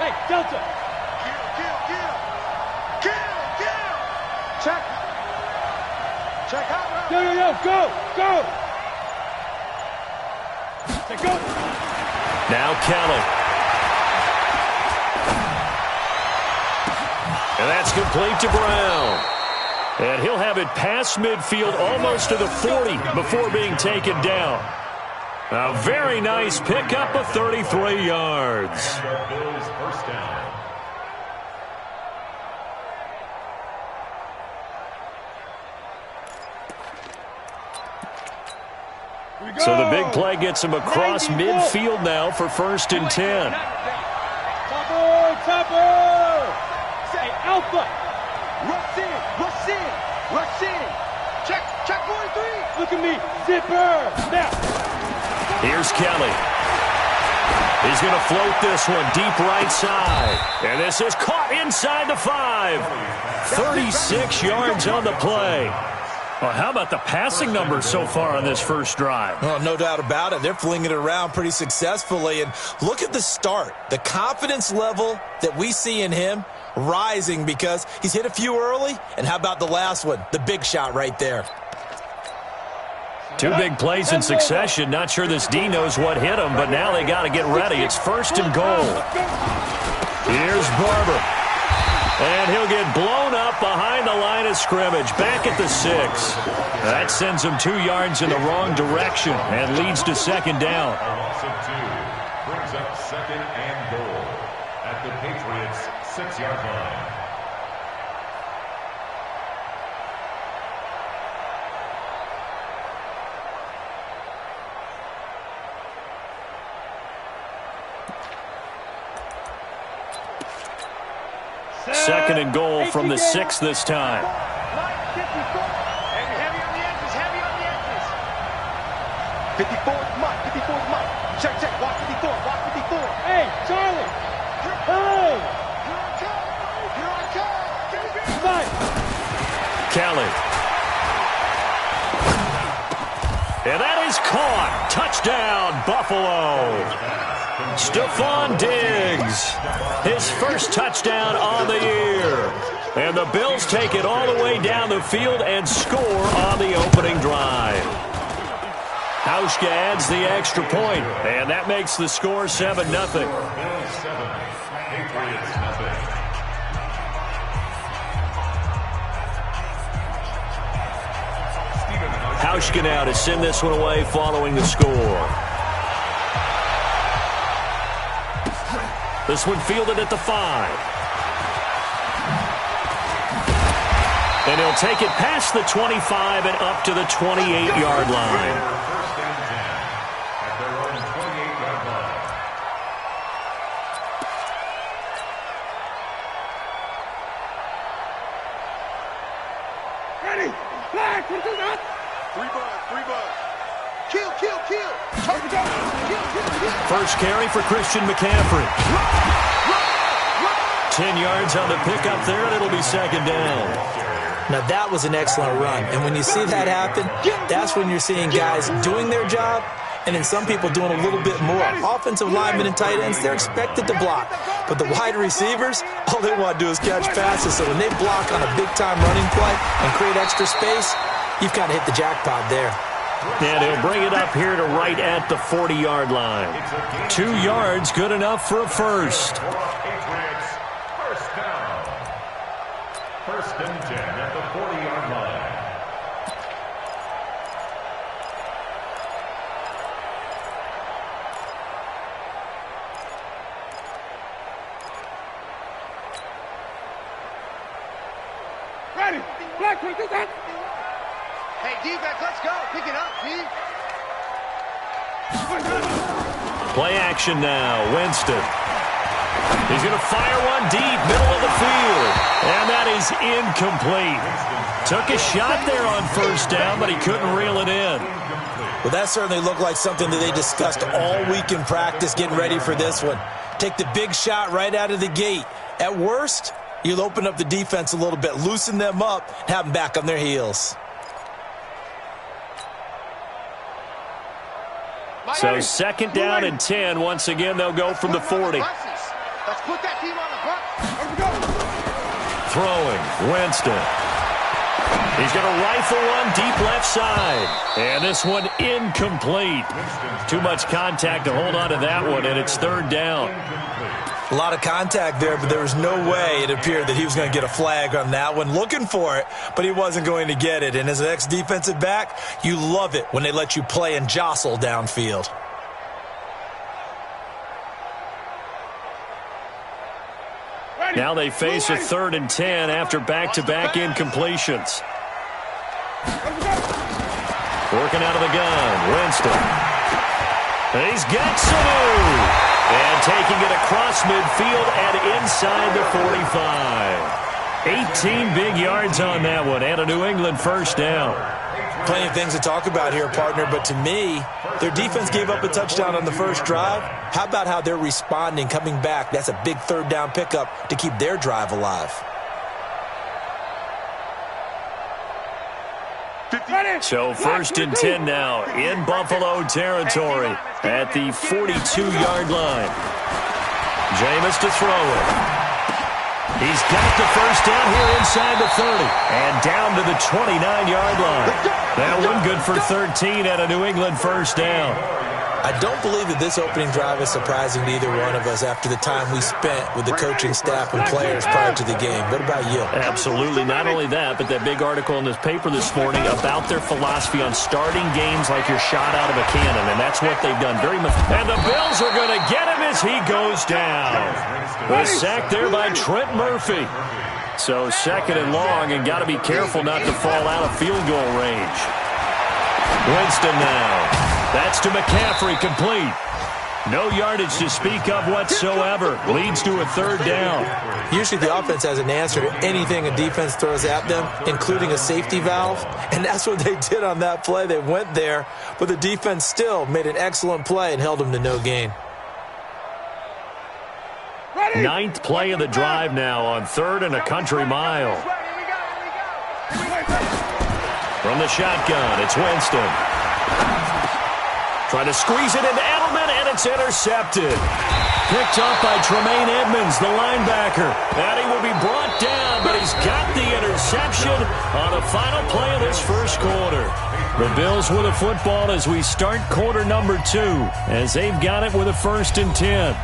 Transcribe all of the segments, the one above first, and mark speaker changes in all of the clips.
Speaker 1: Hey, Delta.
Speaker 2: Kill. Check. Check out.
Speaker 1: Yo, go. Say go.
Speaker 3: Now Kelly. And that's complete to Brown. And he'll have it past midfield almost to the 40 before being taken down. A very nice pickup of 33 yards.
Speaker 4: Bills first down.
Speaker 3: So the big play gets him across midfield now for 1st and 10.
Speaker 1: Topper! Say Alpha!
Speaker 2: Rush in! Check 1-3!
Speaker 1: Look at me! Zipper! Now!
Speaker 3: Here's Kelly. He's going to float this one deep right side. And this is caught inside the 5. 36 yards on the play. Well, how about the passing numbers so far on this first drive?
Speaker 5: Well, no doubt about it. They're flinging it around pretty successfully. And look at the start. The confidence level that we see in him rising because he's hit a few early. And how about the last one? The big shot right there.
Speaker 3: 2 big plays in succession. Not sure this D knows what hit him, but now they got to get ready. It's 1st and goal. Here's Barber. And he'll get blown up behind the line of scrimmage, back at the 6. That sends him 2 yards in the wrong direction and leads to 2nd down.
Speaker 4: A loss of 2 brings up 2nd and goal at the Patriots' 6-yard line.
Speaker 3: Second and goal from the 6 this time.
Speaker 2: Heavy on the edges. 54th Mike. Check. Watch 54.
Speaker 1: Hey, Charlie! Hey!
Speaker 2: Here I come.
Speaker 1: Fight!
Speaker 3: Kelly. And that is caught. Touchdown, Buffalo. Stephon Diggs, his first touchdown on the year. And the Bills take it all the way down the field and score on the opening drive. Hauschka adds the extra point, and that makes the score 7-0.
Speaker 4: Bills 7, Patriots 0.
Speaker 3: Hauschka now to send this one away following the score. This one fielded at the 5. And he'll take it past the 25 and up to the 28-yard line.
Speaker 4: 1st and 10 at their own 28-yard line.
Speaker 1: Ready! Flag! What is that?
Speaker 2: 3 bucks. Kill.
Speaker 3: First carry for Christian McCaffrey. 10 yards on the pickup there, and it'll be 2nd down.
Speaker 5: Now, that was an excellent run. And when you see that happen, that's when you're seeing guys doing their job and then some people doing a little bit more. Offensive linemen and tight ends, they're expected to block. But the wide receivers, all they want to do is catch passes. So when they block on a big-time running play and create extra space, you've kind of hit the jackpot there.
Speaker 3: And he'll bring it up here to right at the 40-yard line. 2 yards, good enough for a first.
Speaker 4: Patriots first down. 1st and 10 at the 40-yard line.
Speaker 1: Ready! Flag! What is that?
Speaker 2: Hey, defense, let's go. Pick it up, D.
Speaker 3: Play action now. Winston. He's going to fire one deep, middle of the field. And that is incomplete. Took a shot there on 1st down, but he couldn't reel it in.
Speaker 5: Well, that certainly looked like something that they discussed all week in practice getting ready for this one. Take the big shot right out of the gate. At worst, you'll open up the defense a little bit, loosen them up, and have them back on their heels.
Speaker 3: So 2nd down and 10. Once again, they'll go from the 40.
Speaker 2: Let's put that team on the front.
Speaker 3: Throwing, Winston. He's going to rifle one deep left side. And this one incomplete. Too much contact to hold on to that one, and it's third down.
Speaker 5: A lot of contact there, but there was no way it appeared that he was going to get a flag on that one. Looking for it, but he wasn't going to get it. And as an ex-defensive back, you love it when they let you play and jostle downfield.
Speaker 3: Now they face a 3rd and 10 after back-to-back incompletions. Working out of the gun, Winston. He's got Sanu. And taking it across midfield and inside the 45. 18 big yards on that one, and a New England first down.
Speaker 5: Plenty of things to talk about here, partner, but to me, their defense gave up a touchdown on the first drive. How about how they're responding, coming back? That's a big third down pickup to keep their drive alive.
Speaker 3: So 1st and 10 now in Buffalo territory at the 42-yard line. Jameis to throw it. He's got the first down here inside the 30 and down to the 29-yard line. That one good for 13 and a New England first down.
Speaker 5: I don't believe that this opening drive is surprising to either one of us after the time we spent with the coaching staff and players prior to the game. What about you?
Speaker 3: Absolutely. Not only that, but that big article in this paper this morning about their philosophy on starting games like you're shot out of a cannon, and that's what they've done very much. And the Bills are going to get him as he goes down. The sack there by Trent Murphy. So 2nd and long, and got to be careful not to fall out of field goal range. Winston now. That's to McCaffrey, complete. No yardage to speak of whatsoever. Leads to a 3rd down.
Speaker 5: Usually the offense has an answer to anything a defense throws at them, including a safety valve. And that's what they did on that play. They went there, but the defense still made an excellent play and held them to no gain.
Speaker 3: 9th play of the drive now on 3rd and a country mile. From the shotgun, it's Winston. Trying to squeeze it into Edelman, and it's intercepted. Picked off by Tremaine Edmonds, the linebacker. And he will be brought down, but he's got the interception on the final play of this first quarter. The Bills with a football as we start quarter number 2, as they've got it with a 1st and 10.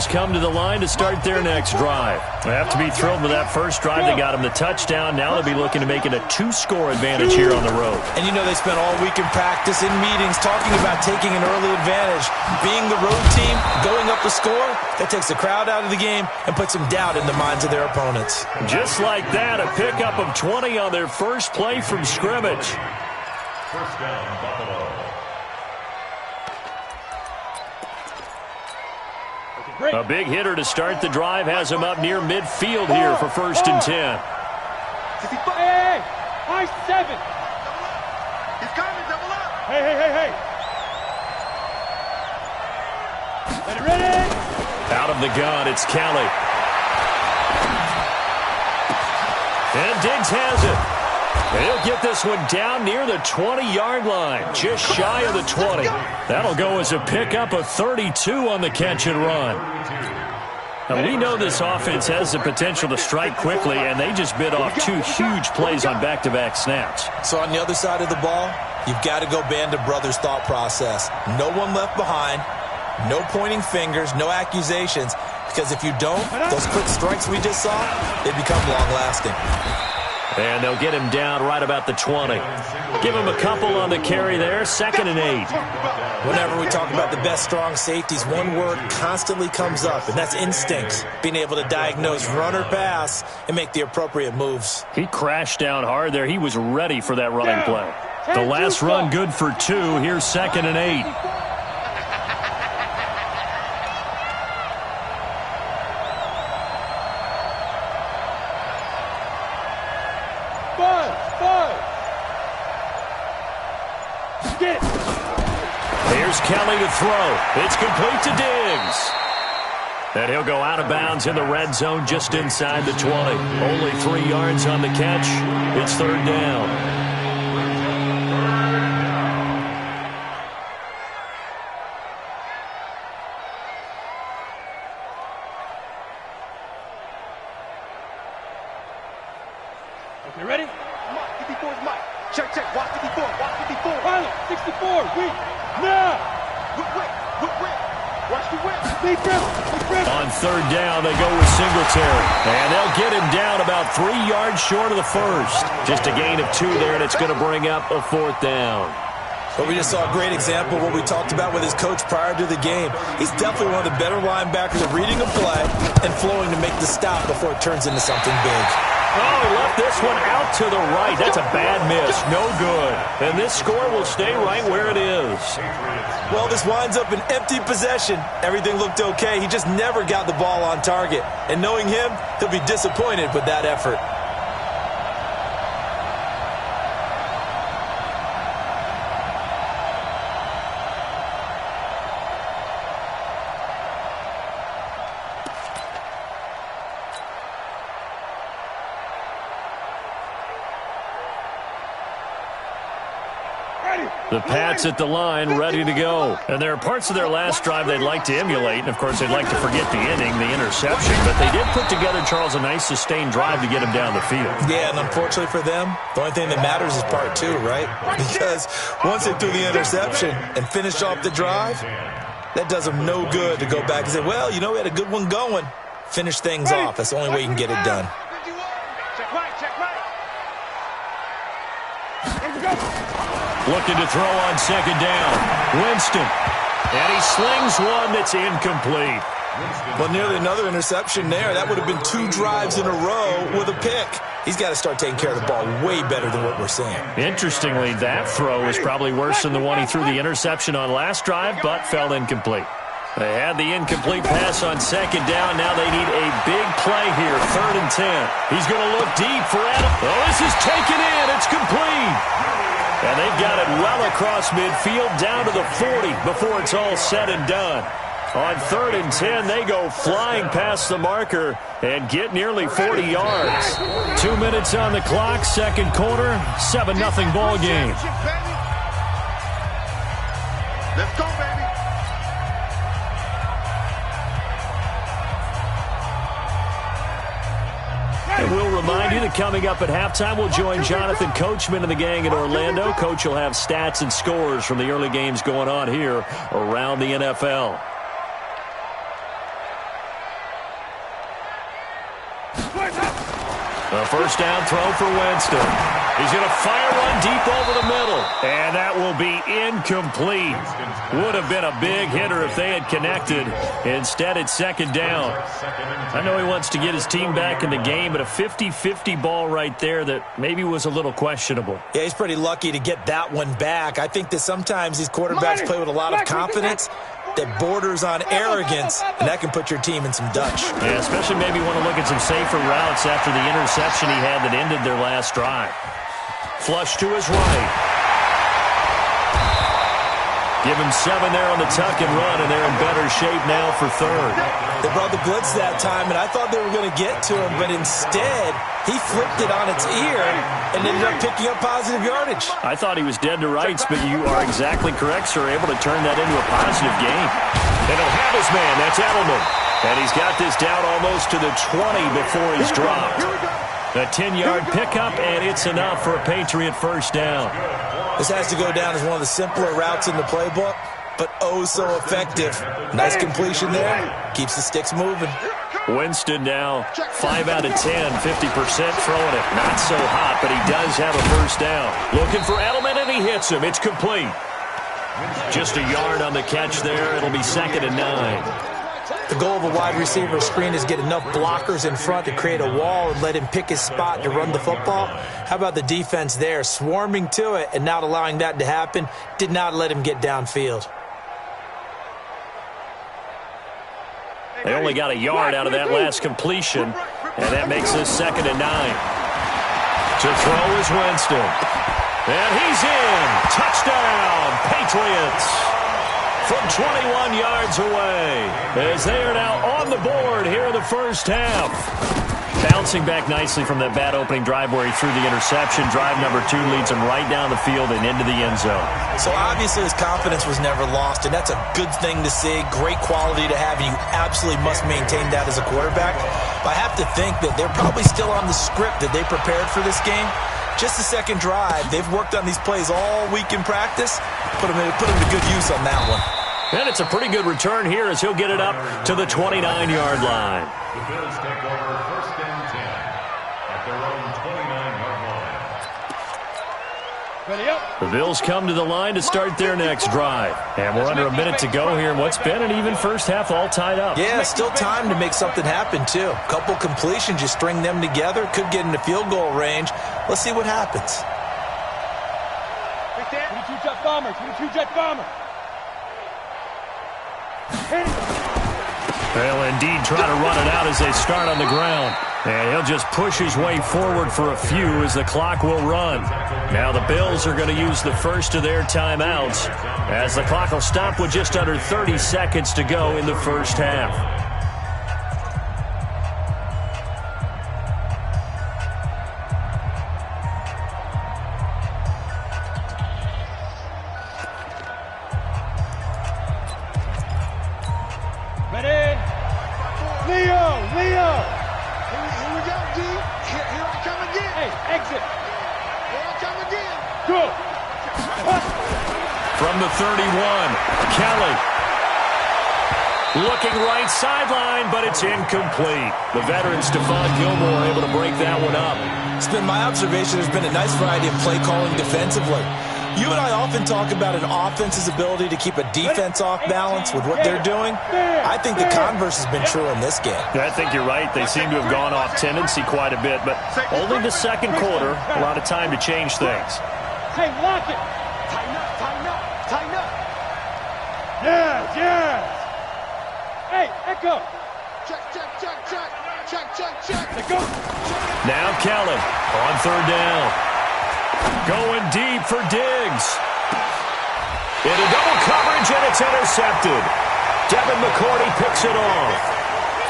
Speaker 3: Come to the line to start their next drive. They have to be thrilled with that first drive. They got them the touchdown. Now they'll be looking to make it a 2-score advantage here on the road.
Speaker 5: And you know they spent all week in practice, in meetings, talking about taking an early advantage. Being the road team, going up the score, that takes the crowd out of the game and puts some doubt in the minds of their opponents.
Speaker 3: Just like that, a pickup of 20 on their first play from scrimmage.
Speaker 4: First down, Buffalo.
Speaker 3: A big hitter to start the drive has him up near midfield here for 1st and 10.
Speaker 1: Hey, high 7.
Speaker 2: He's coming, double up.
Speaker 1: Hey. Ready?
Speaker 3: Out of the gun, it's Kelly. And Diggs has it. He'll get this one down near the 20-yard line, just shy of the 20. That'll go as a pickup of 32 on the catch and run. Now, we know this offense has the potential to strike quickly, and they just bit off 2 huge plays on back-to-back snaps.
Speaker 5: So on the other side of the ball, you've got to go Band of Brothers thought process. No one left behind, no pointing fingers, no accusations, because if you don't, those quick strikes we just saw, they become long-lasting.
Speaker 3: And they'll get him down right about the 20. Give him a couple on the carry there, 2nd and 8.
Speaker 5: Whenever we talk about the best strong safeties, one word constantly comes up, and that's instincts. Being able to diagnose run or pass and make the appropriate moves.
Speaker 3: He crashed down hard there. He was ready for that running play. The last run good for 2. Here's 2nd and 8. Here's Kelly to throw. It's complete to Diggs. And he'll go out of bounds in the red zone just inside the 20. Only 3 yards on the catch. It's third down.
Speaker 1: Okay, ready?
Speaker 2: Mike, 54 is Mike. Check, check. Watch 54. Watch 54.
Speaker 1: Pilot, 64, wait, now!
Speaker 2: Whip. Watch the whip.
Speaker 1: Deep breath, deep breath.
Speaker 3: On third down, they go with Singletary. And they'll get him down about 3 yards short of the first. Just a gain of 2 there, and it's going to bring up a fourth down.
Speaker 5: But we just saw a great example of what we talked about with his coach prior to the game. He's definitely one of the better linebackers at reading a play and flowing to make the stop before it turns into something big.
Speaker 3: Oh, he left this one out to the right. That's a bad miss. No good. And this score will stay right where it is.
Speaker 5: Well, this winds up an empty possession. Everything looked okay. He just never got the ball on target. And knowing him, he'll be disappointed with that effort.
Speaker 3: The Pats at the line, ready to go. And there are parts of their last drive they'd like to emulate. And, of course, they'd like to forget the inning, the interception. But they did put together, Charles, a nice sustained drive to get him down the field.
Speaker 5: Yeah, and unfortunately for them, the only thing that matters is part 2, right? Because once they threw the interception and finished off the drive, that does them no good to go back and say, well, you know, we had a good one going. Finish things off. That's the only way you can get it done.
Speaker 2: Check right.
Speaker 3: Looking to throw on second down. Winston. And he slings one that's incomplete.
Speaker 5: Well, nearly another interception there. That would have been 2 drives in a row with a pick. He's got to start taking care of the ball way better than what we're seeing.
Speaker 3: Interestingly, that throw is probably worse than the one he threw the interception on last drive, but fell incomplete. They had the incomplete pass on second down. Now they need a big play here, 3rd and 10. He's going to look deep for Adam. Oh, this is taken in. It's complete. And they've got it well across midfield down to the 40 before it's all said and done. On 3rd and 10, they go flying past the marker and get nearly 40 yards. 2 minutes on the clock, second quarter, 7-0 ball game.
Speaker 2: Let's go, baby.
Speaker 3: And we'll remind you that coming up at halftime, we'll join Jonathan Coachman and the gang in Orlando. Coach will have stats and scores from the early games going on here around the NFL. A first down throw for Winston. He's going to fire one deep over the middle. And that will be incomplete. Would have been a big hitter if they had connected. Instead, it's second down. I know he wants to get his team back in the game, but a 50-50 ball right there that maybe was a little questionable.
Speaker 5: Yeah, he's pretty lucky to get that one back. I think that sometimes these quarterbacks play with a lot of confidence that borders on arrogance, and that can put your team in some Dutch.
Speaker 3: Yeah, especially maybe want to look at some safer routes after the interception he had that ended their last drive. Flush to his right. Give him 7 there on the tuck and run, and they're in better shape now for 3rd.
Speaker 5: They brought the blitz that time, and I thought they were going to get to him, but instead, he flipped it on its ear and ended up picking up positive yardage.
Speaker 3: I thought he was dead to rights, but you are exactly correct, sir. Able to turn that into a positive gain. And he'll have his man. That's Edelman. And he's got this down almost to the 20 before he's dropped. A 10-yard pickup, and it's enough for a Patriot first down.
Speaker 5: This has to go down as one of the simpler routes in the playbook, but oh so effective. Nice completion there. Keeps the sticks moving.
Speaker 3: Winston now 5 out of 10, 50% throwing it. Not so hot, but he does have a first down. Looking for Edelman, and he hits him. It's complete. Just a yard on the catch there. It'll be 2nd and 9.
Speaker 5: The goal of a wide receiver screen is get enough blockers in front to create a wall and let him pick his spot to run the football. How about the defense there, swarming to it and not allowing that to happen? Did not let him get downfield.
Speaker 3: They only got a yard out of that last completion, and that makes this 2nd and 9. To throw is Winston. And he's in. Touchdown, Patriots. from 21 yards away, as they are now on the board here in the first half. Bouncing back nicely from that bad opening drive where he threw the interception. Drive number 2 leads him right down the field and into the end zone.
Speaker 5: So obviously his confidence was never lost, and that's a good thing to see. Great quality to have, and you absolutely must maintain that as a quarterback. But I have to think that they're probably still on the script that they prepared for this game. Just the second drive. They've worked on these plays all week in practice. Put them to good use on that one.
Speaker 3: And it's a pretty good return here as he'll get it up to the 29-yard line.
Speaker 4: The Bills take over first and 10 at their own 29-yard line.
Speaker 1: Ready up.
Speaker 3: The Bills come to the line to start their next drive. And we're under a minute to go here in what's been an even first half, all tied up.
Speaker 5: Yeah, still time to make something happen, too. A couple completions, you string them together, could get into field goal range. Let's see what happens.
Speaker 1: 22 jet bomber, 22 jet bomber.
Speaker 3: They'll indeed try to run it out as they start on the ground. And he'll just push his way forward for a few as the clock will run. Now the Bills are going to use the first of their timeouts as the clock will stop with just under 30 seconds to go in the first half. From the 31, Kelly. Looking right sideline, but it's incomplete. The veteran Stephon Gilmore able to break that one up.
Speaker 5: It's been my observation there's been a nice variety of play calling defensively. You and I often talk about an offense's ability to keep a defense off balance with what they're doing. I think the converse has been true in this game.
Speaker 3: Yeah, I think you're right. They seem to have gone off tendency quite a bit, but only the second quarter, a lot of time to change things.
Speaker 1: Hey, lock it.
Speaker 2: Tighten up, tighten up, tighten up.
Speaker 1: Yes, yes. Hey, Echo.
Speaker 2: Check, check, check, check. Check, check, check.
Speaker 1: Let go.
Speaker 3: Now Kelly on third down. Going deep for Diggs. Into double coverage, and it's intercepted. Devin McCourty picks it off.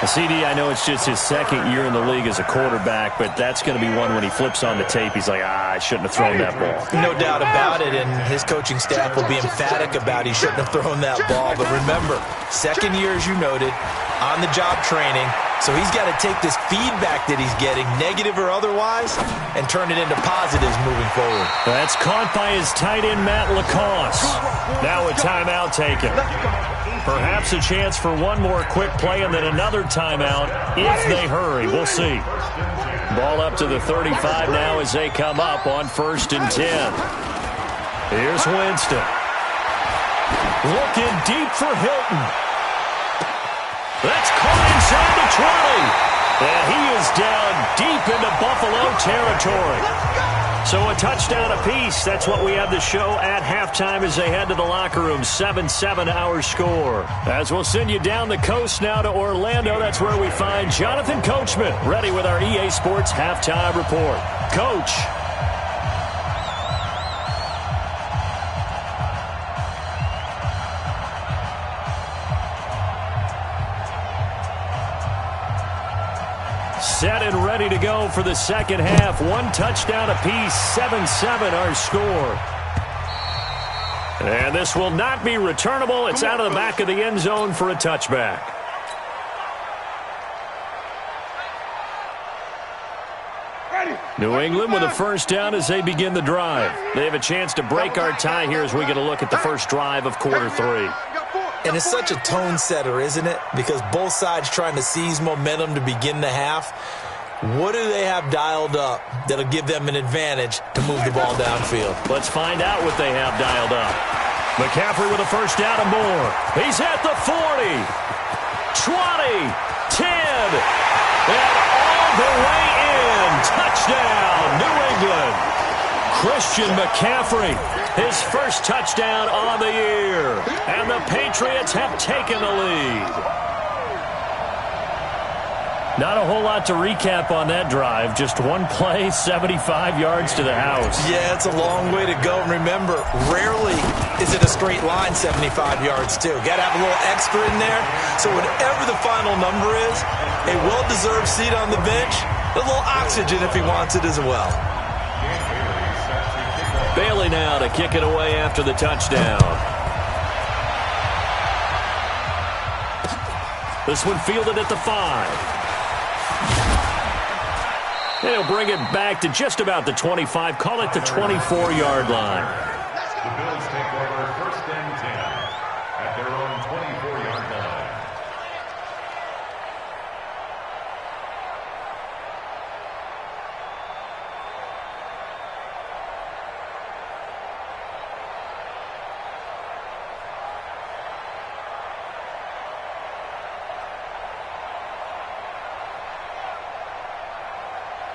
Speaker 3: CD, I know it's just his second year in the league as a quarterback, but that's going to be one when he flips on the tape, he's like, I shouldn't have thrown that ball.
Speaker 5: No doubt about it, and his coaching staff will be emphatic about he shouldn't have thrown that ball. But remember, second year, as you noted, on-the-job training, so he's got to take this feedback that he's getting, negative or otherwise, and turn it into positives moving forward.
Speaker 3: That's caught by his tight end, Matt Lacoste. Now a timeout taken. Perhaps a chance for one more quick play and then another timeout if they hurry. We'll see. Ball up to the 35 now as they come up on 1st and 10. Here's Winston. Looking deep for Hilton. That's caught inside the 20. And he is down deep into Buffalo territory. So a touchdown apiece. That's what we have the show at halftime as they head to the locker room. 7-7 our score. As we'll send you down the coast now to Orlando, that's where we find Jonathan Coachman ready with our EA Sports halftime report. Coach. Set and ready to go for the second half. One touchdown apiece, 7-7 our score. And this will not be returnable. It's out of the back of the end zone for a touchback. New England with a first down as they begin the drive. They have a chance to break our tie here as we get a look at the first drive of quarter 3.
Speaker 5: And it's such a tone setter, isn't it? Because both sides trying to seize momentum to begin the half. What do they have dialed up that'll give them an advantage to move the ball downfield?
Speaker 3: Let's find out what they have dialed up. McCaffrey with a first down and more. He's at the 40, 20, 10, and all the way in. Touchdown, New England. Christian McCaffrey, his first touchdown on the year. And the Patriots have taken the lead. Not a whole lot to recap on that drive. Just one play, 75 yards to the house.
Speaker 5: Yeah, it's a long way to go. And remember, rarely is it a straight line 75 yards, too. Got to have a little extra in there. So whatever the final number is, a well-deserved seat on the bench, a little oxygen if he wants it as well.
Speaker 3: Bailey now to kick it away after the touchdown. This one fielded at the 5. He'll bring it back to just about the 25. Call it the 24-yard line.
Speaker 4: The Bills take over 1st and 10 at their own 24-yard line.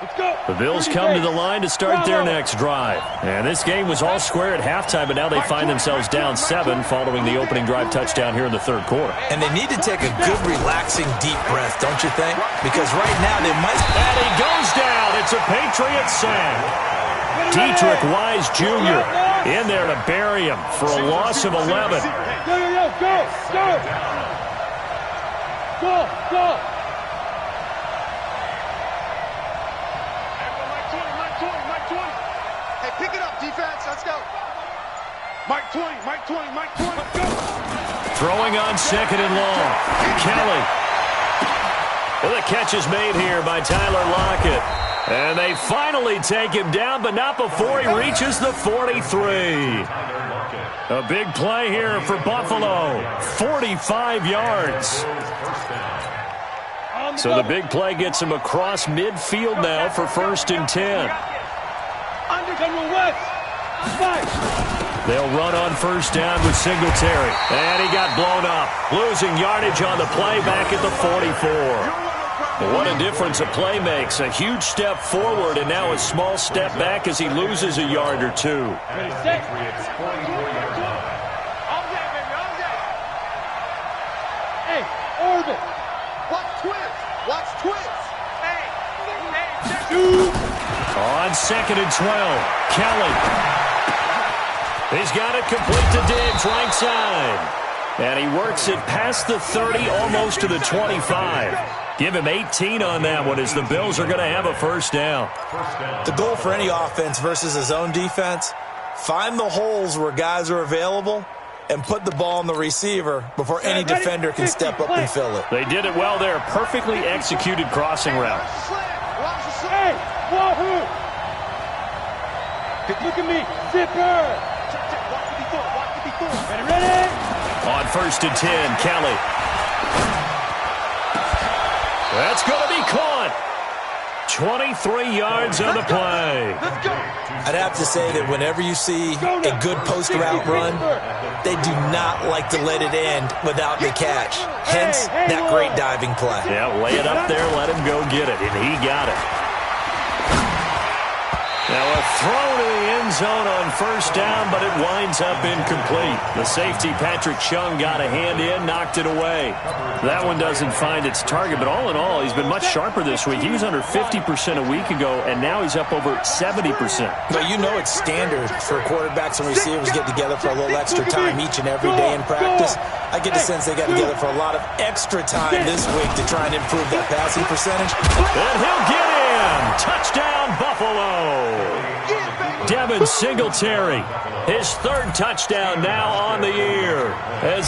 Speaker 1: Let's go.
Speaker 3: The Bills come to the line to start their next drive. And this game was all square at halftime, but now they find themselves down 7 following the opening drive touchdown here in the third quarter.
Speaker 5: And they need to take a good, relaxing, deep breath, don't you think? Because right now they might...
Speaker 3: And he goes down. It's a Patriot sack. Dietrich Wise Jr. in there to bury him for a loss of 11.
Speaker 1: Go, go, go, go. Go, go.
Speaker 2: Pick it up, defense. Let's go. Mike 20, Mike 20, Mike 20. Go.
Speaker 3: Throwing on 2nd and long. Kelly. And the catch is made here by Tyler Lockett. And they finally take him down, but not before he reaches the 43. A big play here for Buffalo. 45 yards. So the big play gets him across midfield now for 1st and 10. They'll run on 1st down with Singletary. And he got blown up. Losing yardage on the play back at the 44. What a difference a play makes. A huge step forward and now a small step back as he loses a yard or two.
Speaker 1: Hey, Orbit.
Speaker 2: Watch twins. Watch twins. Hey.
Speaker 3: On 2nd and 12, Kelly. He's got it complete to Diggs, right side. And he works it past the 30, almost to the 25. Give him 18 on that one as the Bills are going to have a 1st down.
Speaker 5: The goal for any offense versus his own defense, find the holes where guys are available and put the ball on the receiver before any defender can step up and fill it.
Speaker 3: They did it well there. Perfectly executed crossing route.
Speaker 1: Hey, wahoo! Look at me, zipper! Ready?
Speaker 3: On 1st and 10, Kelly. That's going to be caught. 23 yards on the play.
Speaker 5: I'd have to say that whenever you see a good post route run, they do not like to let it end without the catch. Hence, that great diving play.
Speaker 3: Yeah, lay it up there, let him go get it, and he got it. Now a throw to the end zone on 1st down, but it winds up incomplete. The safety, Patrick Chung, got a hand in, knocked it away. That one doesn't find its target, but all in all, he's been much sharper this week. He was under 50% a week ago, and now he's up over 70%.
Speaker 5: But you know it's standard for quarterbacks and receivers get together for a little extra time each and every day in practice. I get the sense they got together for a lot of extra time this week to try and improve that passing percentage.
Speaker 3: And he'll get in! Touchdown, Buffalo! Devin Singletary, his 3rd touchdown now on the year. As